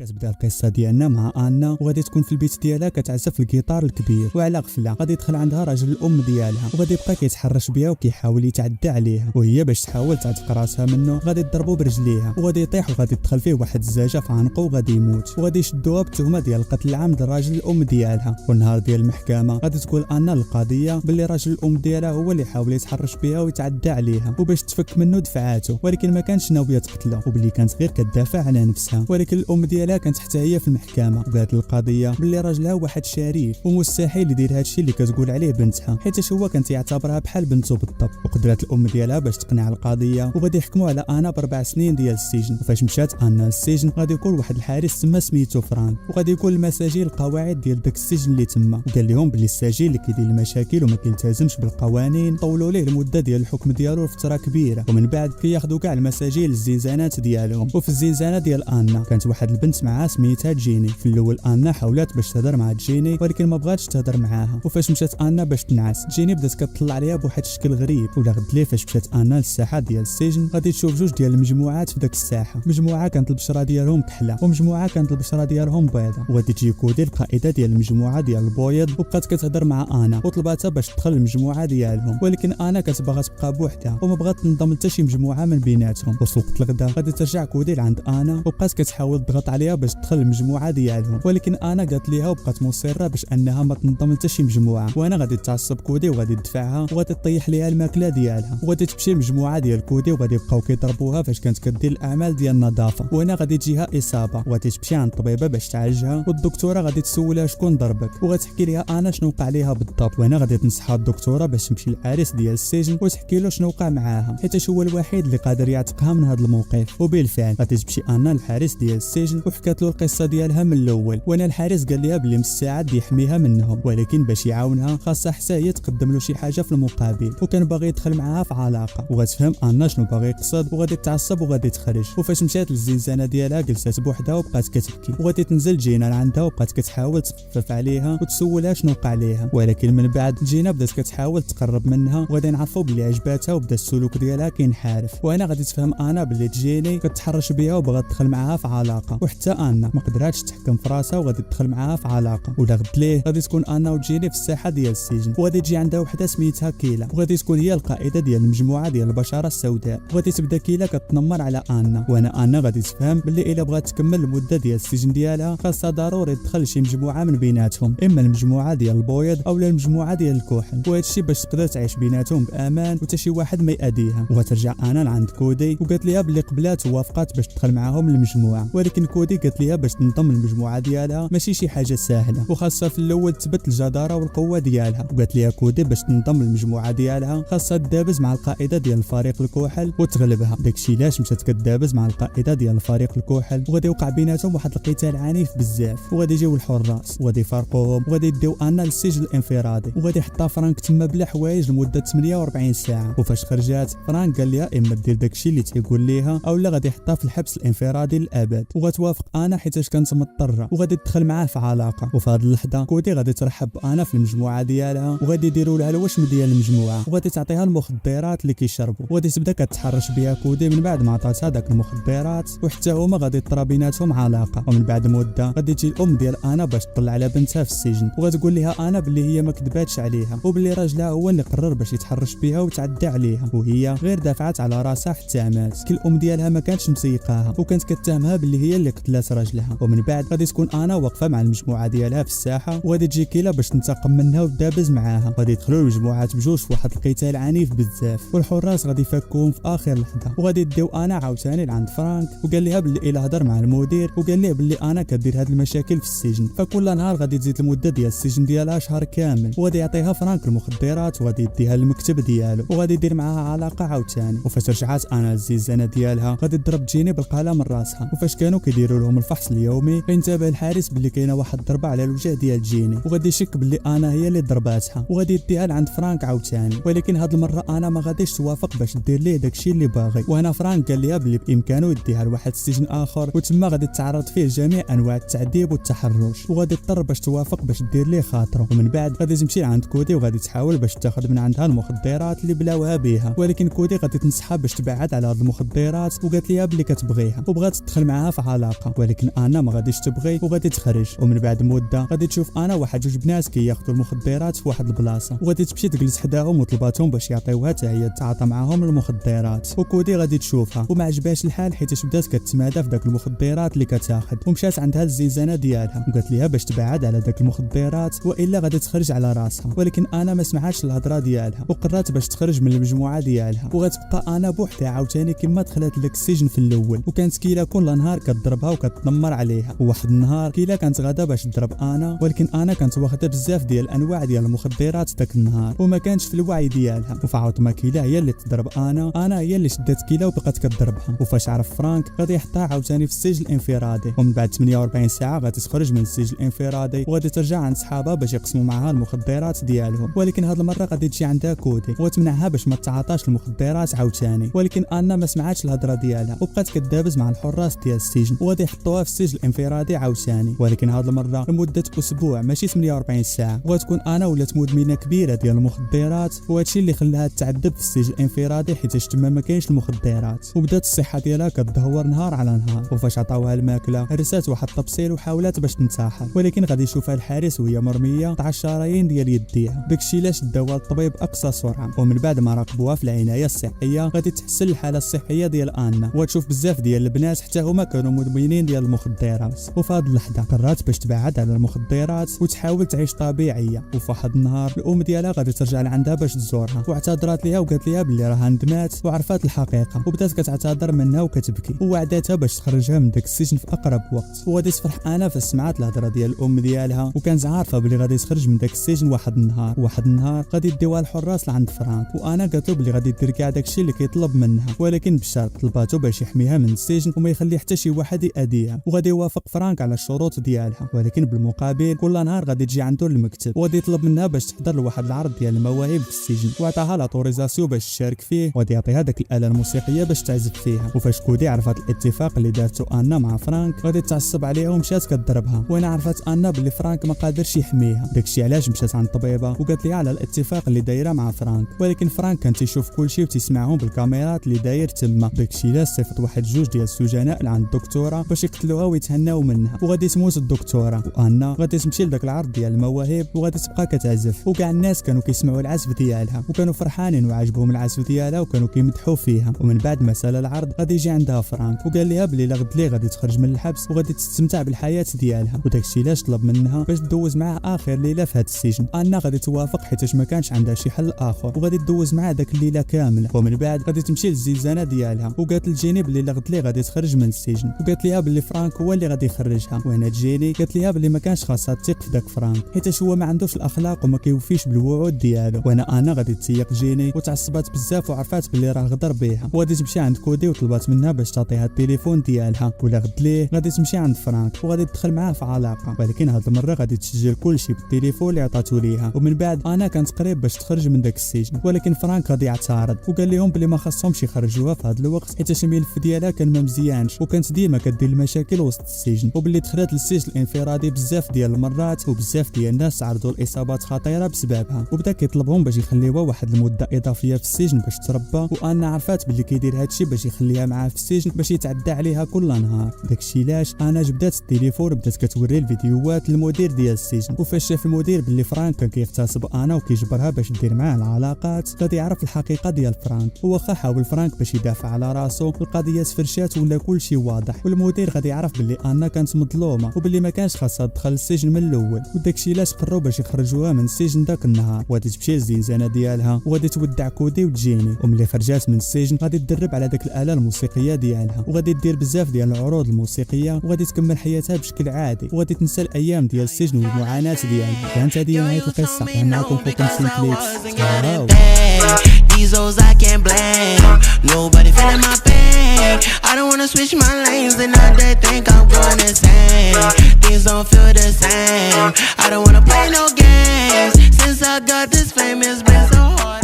كتبدا القصه ديالنا مع انا وغادي تكون في البيت ديالها كتعزف الجيتار الكبير، وعلى غفله غادي يدخل عندها راجل الام ديالها وغادي يبقى كيتحرش بها وكيحاول يتعدى عليها، وهي باش تحاول تعتق راسها منه غادي تضربو برجليها وغادي يطيح وغادي تدخل فيه واحد الزاجه في عنقه وغادي يموت، وغادي يشدوها بالتهمه ديال القتل العمد لراجل الام ديالها. والنهار ديال المحكمه غادي تقول انا للقضيه باللي راجل الام ديالها هو اللي حاول يتحرش بها ويتعدى عليها، وباش تفك منه دفعاته ولكن ما كانش ناويه تقتله، وباللي كانت غير كتدافع على نفسها. ولكن الام ديالها كانت حتى هي في المحكمه وقالت للقضيه باللي راجلها واحد شريف ومستحيل يدير هادشي اللي كتقول عليه بنتها، حيت هو كانت يعتبرها بحال بنته بالضبط. وقدرت الام ديالها باش تقنع القضيه وغادي يحكموا على انا ب4 سنين ديال السجن. وفاش مشات انا للسجن غادي يكون واحد الحارس تما سميتو فران، وغادي يكون المساجين القواعد ديال داك السجن اللي تما، وقال لهم باللي السجين اللي كيدير المشاكل وما كيلتزمش بالقوانين طولوا ليه المده ديال الحكم ديالو لفتره كبيره، ومن بعد كياخذوا كاع المساجين للزنزانات ديالهم. وفي الزنزانه ديال انا كانت واحد البنت معها سميتها جيني. في الاول انا حاولت باش تهضر مع جيني ولكن ما بغاتش تهضر معاها، وفاش مشات انا باش تنعس جيني بدات كتطلع عليها بواحد الشكل غريب. ولا غد ليه فاش مشات انا للساحه ديال السجن غادي تشوف جوج ديال المجموعات في داك الساحه، مجموعه كانت البشره ديالهم كحله ومجموعه كانت البشره ديالهم بيضاء. وغادي تجي كودي القائده ديال المجموعه ديال البويض وبقات كتهضر مع انا وطلباتها باش تدخل المجموعه ديالهم، ولكن انا كتبغى تبقى بوحدها وما بغات تنضم حتى شي مجموعه من بيناتهم. وفي وقت الغدا غادي ترجع كودي لعند انا وبقات كتحاول تضغط عليها باش تدخل المجموعه ديالهم، ولكن انا قالت ليها وبقات مصره باش انها ما تنضم حتى شي مجموعه. وانا غادي تعصب كودي وغادي تدفعها وغادي تطيح ليها الماكله ديالها، وغادي تمشي المجموعه ديال كودي وغادي يبقاو كيضربوها فاش كانت كدير الاعمال ديال النظافه. وانا غادي تجيها اصابه وغادي تمشي عند الطبيبه باش تعالجها، والدكتوره غادي تسولها شكون ضربك وغتحكي ليها انا شنو وقع ليها بالضبط. وانا غادي تنصحها الدكتوره باش تمشي للعريس ديال السجن وتحكي له شنو وقع معاها، حيت هو الوحيد اللي قادر يعتقها من هذا الموقف. وبالفعل غادي تمشي انا للحارس ديال السجن وحكات له القصه ديالها من الاول. وانا الحارس قال ليها بلي مستعد يحميها منهم، ولكن باش يعاونها خاصها حتى هي تقدم له شي حاجه في المقابل، وكان باغي يدخل معاها في علاقه. وغتفهم انا شنو باغي يقصد وغادي تعصب وغادي تخرج. وفاش مشات للزنزانه ديالها جلسات بوحدها وبقات كتبكي، وغادي تنزل جينا لعندها وبقات كتحاول تخفف عليها وتسولها شنو وقع ليها، ولكن من بعد جينا بدات كتحاول تقرب منها وغادي نعرفوا بلي عجباتها وبدا السلوك ديالها كينحرف. وانا غادي تفهم انا بلي جيني كتحرش بها وبغات تدخل معاها في علاقه، وحتى انا ما قدراتش تحكم في راسها وغادي تدخل معاها في علاقه. ولا غد ليه غادي تكون انا وجيني في الساحه ديال السجن، وغادي تجي عندها وحده سميتها كيلا وغادي تكون هي القائده ديال المجموعه ديال البشره السوداء. وغادي تبدا كيلا كتنمر على انا، وانا غادي تفهم بلي الا بغات تكمل المده ديال السجن ديالها خاصها ضروري تدخل شي مجموعه من بيناتهم، اما المجموعه ديال البويض او المجموعه ديال الكحل، وهذا الشيء باش تقدر تعيش بيناتهم بامان وحتى شي واحد ما يأذيها. وغترجع انا لعند كودي وقالت ليها بلي قبلات ووافقات باش تدخل معاهم المجموعه، ولكن كودي قالت ليها باش تنضم للمجموعه ديالها ماشي شي حاجه سهله، وخاصها في الاول تثبت الجداره والقوه ديالها. وقالت ليها كودي باش تنضم للمجموعه ديالها خاصها تدابز مع القائده ديال الفريق الكحل وتغلبها. داكشي علاش مشات كتدابز مع القائده ديال الفريق الكحل، وغادي يوقع بيناتهم واحد القتال عنيف بزاف، وغادي يجيو الحراس وغادي يفارقوهم وغادي يديو انا للسجن الانفرادي، وغادي يحطها فرانك تما بلا حوايج لمده 48 ساعه. وفاش خرجات فرانك قال ليها اما دير داكشي اللي تيقول ليها او لا غادي يحطها في الحبس الانفرادي للابد. وغتوافق انا حيتاش كانت مضطره وغادي تدخل معاه في علاقه. وفي هذه اللحظه كودي غادي ترحب انا في المجموعه ديالها وغادي يديروا لها الوشم ديال المجموعه، وغادي تعطيها المخدرات اللي كيشربوا، وغادي تبدا كتحرش بها كودي من بعد ما عطاتها داك المخدرات، وحتى هما غادي يطرا بيناتهم علاقه. ومن بعد مده غادي تجي الام ديال انا باش تطلع على بنتها في السجن، وغتقول لها انا باللي هي ما كذباتش عليها وباللي راجلها هو اللي قرر باش يتحرش بها وتعدى عليها، وهي غير دافعت على راسها حتى مات. كل الام ديالها ما كانتش مسيقاها وكانت كتهمها باللي هي اللي قتلات راجلها. ومن بعد غادي تكون انا واقفه مع المجموعه ديالها في الساحه، وغادي تجي كيلا باش تنتقم منها وتدابز معاها. غادي يدخلوا المجموعات بجوج في واحد القتال عنيف بزاف، والحراس غادي يفكوهم في اخر لحظه. وغادي يديو انا عاوتاني لعند فرانك وقال لها باللي الا هضر مع المدير وقال ليه باللي انا كدير هاد المشاكل في السجن، فكل نهار غادي تزيد المده ديال السجن ديالها شهر كامل، وغادي يعطيها فرانك المخدرات وغادي يديها للمكتب ديالو وغادي يدير معاها علاقه عاوتاني. وفاش رجعات انا للزنزانه ديالها غادي تضرب جيني بالقلم من راسها. وفاش كانوا كيديروا لهم الفحص اليومي غينتبه الحارس باللي كاينه واحد الضربه على الوجه ديال جيني، وغادي يشك باللي انا هي اللي ضرباتها وغادي يديها لعند فرانك عاوتاني. ولكن هاد المره انا ما غاديش توافق باش دير ليه داكشي اللي باغي، وانا فرانك قال ليها باللي بامكانه يديها لواحد السجن اخر وتما غادي تعرض فيه جميع انواع التعذيب والتحرش، وغادي تضطر باش توافق باش دير ليه خاطره. ومن بعد غادي تمشي عند كودي وغادي تحاول باش تاخذ من عندها المخدرات اللي بلاوها بها، ولكن كودي غادي تنصحها باش تبعد على هاد المخدرات وقالت ليها باللي كتبغيها وبغات تدخل معاها في علاقه. تشوفها، ولكن انا ما غاديش تبغي وغادي تخرج. ومن بعد مده غادي تشوف انا واحد جوج بنات كياخذوا المخدرات في واحد البلاصه، وغادي تمشي تجلس حداهم وطلباتهم باش يعطيوها حتى هي تتعاطى معاهم المخدرات. وكودي غادي تشوفها وما عجبهاش الحال حيت بدات كتمادى في داك المخدرات اللي كتاخذ، ومشات عندها الزنزانه ديالها وقالت ليها باش تبعد على داك المخدرات والا غادي تخرج على راسها. ولكن انا ما سمعتش الهضره ديالها وقررت باش تخرج من المجموعه ديالها، وغتبقى انا بوحدها عاوتاني كما دخلت لك السجن في الاول. وكانت كيلا كل نهار كتضربها وكتدمر عليها. وواحد النهار كيلا كانت غادا باش تضرب انا، ولكن انا كانت واخده بزاف ديال الانواع ديال المخدرات داك النهار وما كانش في الوعي ديالها. وفعوض ما كيلا هي اللي تضرب انا هي اللي شدات كيلا وبقات كتضربها. وفاش عرف فرانك غادي يحطها عاوتاني في السجن الانفرادي، ومن بعد 48 ساعه غادي تخرج من السجن الانفرادي وغادي ترجع عند صحابها باش يقسموا معها المخدرات ديالهم. ولكن هاد المره غادي تجي عندها كودي وتمنعها باش ما تعاطاش المخدرات عاوتاني. ولكن انا ما سمعتش الهضره ديالها وبقات كدابز مع الحراس ديال السجن وغادي يحطوها في السجن الانفرادي عاوتاني. ولكن هاد المره لمده اسبوع ماشي 48 ساعه، وغتكون انا ولات مدمنه كبيره ديال المخدرات، وهادشي اللي خلاها تعذب في السجن الانفرادي حيت تما ما كاينش المخدرات. وبدات الصحه ديالها كتدهور نهار على نهار. وفاش عطاوها الماكله هرسات واحد الطبسيل وحاولت باش تنتحر، ولكن غادي يشوفها الحارس وهي مرميه قطع الشرايين ديال يديها. داكشي علاش داوها الطبيب اقصى سرعه. ومن بعد ما راقبوها في العنايه الصحيه غادي تحسن الحاله الصحيه ديال انا، وتشوف بزاف ديال البنات حتى هما كانوا مدمنين ديال المخدرات. وفي هاد اللحظه قررت باش تبعد على المخدرات وتحاول تعيش طبيعيه. وفي واحد النهار الام ديالها غادي ترجع لعندها باش تزورها، واعتذرت ليها وقالت ليها بلي راها ندمات وعرفات الحقيقه، وبدات كتعتذر منها وكتبكي، ووعدتها باش تخرجها من داك السجن في اقرب وقت. وغادي تفرح انا فاش سمعت الهضره ديال الام ديالها، وكانت عارفه بلي غادي تخرج من داك السجن واحد النهار غادي يديوها الحراس لعند فرانك. وانا قالت له بلي غادي دير كاع داكشي اللي كيطلب منها، ولكن بشرط طلباتو باش يحميها من السجن وما يخلي حتى شي واحد يأذيها. وغادي يوافق فرانك على الشروط ديالها، ولكن بالمقابل كل نهار غادي تجي عنده للمكتب وغادي يطلب منها باش تحضر لواحد العرض ديال المواهب في السجن، وعطاها لاطوريزاسيون باش تشارك فيه، وغادي يعطيها داك الاله الموسيقيه باش تعزف فيها. وفاش كودي عرفت الاتفاق اللي دارته انا مع فرانك غادي تعصب عليها ومشات كضربها. وانا عرفت انا بلي فرانك ما قادرش يحميها، داكشي علاش مشات عند الطبيبه وقالت ليها على الاتفاق اللي دايره مع فرانك. ولكن فرانك كان تيشوف كلشي وتسمعهم بالكاميرات اللي داير تما. داكشي علاش صيفط واحد جوج ديال السجناء لعند الدكتوره باش يقتلوها ويتهناو منها. وغادي تموت الدكتوره، وانا غادي تمشي لذاك العرض ديال المواهب وغادي تبقى كتعزف. وكاع الناس كانوا كيسمعوا العزف ديالها وكانوا فرحانين وعاجبهم العزف ديالها وكانوا كيمدحوا فيها. ومن بعد ما سال العرض غادي يجي عندها فرانك وقال لها بلي لا غد لي غادي تخرج من الحبس وغادي تستمتع بالحياه ديالها. وداكشي علاش طلب منها باش تدوز معاه اخر ليله في هذا السجن. انا غادي توافق حيت ما كانش عندها شي حل اخر، وغادي تدوز معاه داك الليله كامله. ومن بعد غادي تمشي للزنزانه ديالها وقالت لجيني بلي لا غد لي غادي تخرج من السجن، وقالت ليها بلي فرانك هو اللي غادي يخرجها. وهنا جيني قالت ليها بلي ما كانش خاصها تثق في داك فرانك حيت هو ما عندوش الاخلاق وما كيوفيش بالوعود ديالو. وانا غادي تسيق جيني وتعصبات بزاف وعرفات بلي راه غدر بها، وغادي تمشي عند كودي وطلبات منها باش تعطيها التليفون ديالها. ولا غد ليه غادي تمشي عند فرانك وغادي تدخل معاه في علاقه، ولكن هاد المره غادي تسجل كلشي بالتليفون اللي عطاتو ليها. ومن بعد انا كانت قريب باش تخرج من داك السجن، ولكن فرانك غادي يعترض وقال لهم بلي ما خاصهمش يخرجوها في هاد الوقت حيت الملف ديالها كان ما مزيانش وكانت ديما كدير المشاكل وسط السجن، وباللي دخلت للسجن الانفرادي بزاف ديال المرات وبزاف ديال الناس عرضوا الاصابات خطيره بسببها. وبدا كيطلبهم باش يخليوها واحد المده اضافيه في السجن باش تربى. وانا عرفات بلي كيدير هادشي باش يخليها معاه في السجن باش يتعدى عليها كل نهار. داكشي علاش انا جبدات التليفون وبدات كتوري الفيديوهات للمدير ديال السجن. وفاش شاف المدير بلي فرانك كان كيغتصب انا وكيجبرها باش دير معاه العلاقات غادي يعرف الحقيقه ديال فرانك. وواخا حاول فرانك باش يدافع على راسو القضيه تفرشات ولا كلشي واضح، والمدير غادي يعرف بلي انا كانت مظلومه وبلي ما كانش خاصها تدخل السجن من الاول. وداكشي علاش قرروا باش يخرجوها من السجن داك النهار، وغادي تمشي للزنزانه ديالها وغادي تودع كودي وتجيني. وملي خرجات من السجن غادي تدرب على داك الاله الموسيقيه ديالها وغادي دير بزاف ديال العروض الموسيقيه وغادي تكمل حياتها بشكل عادي وغادي تنسى الايام ديال السجن والمعاناه ديالها. كانت هذه نهايه القصه. كان معكم خوكم سيمبليكس. These hoes I can't blame. Nobody feeling my pain. I don't wanna switch my lanes and now they think I'm going insane. Things don't feel the same. I don't wanna play no games. Since I got this fame, it's been so hard.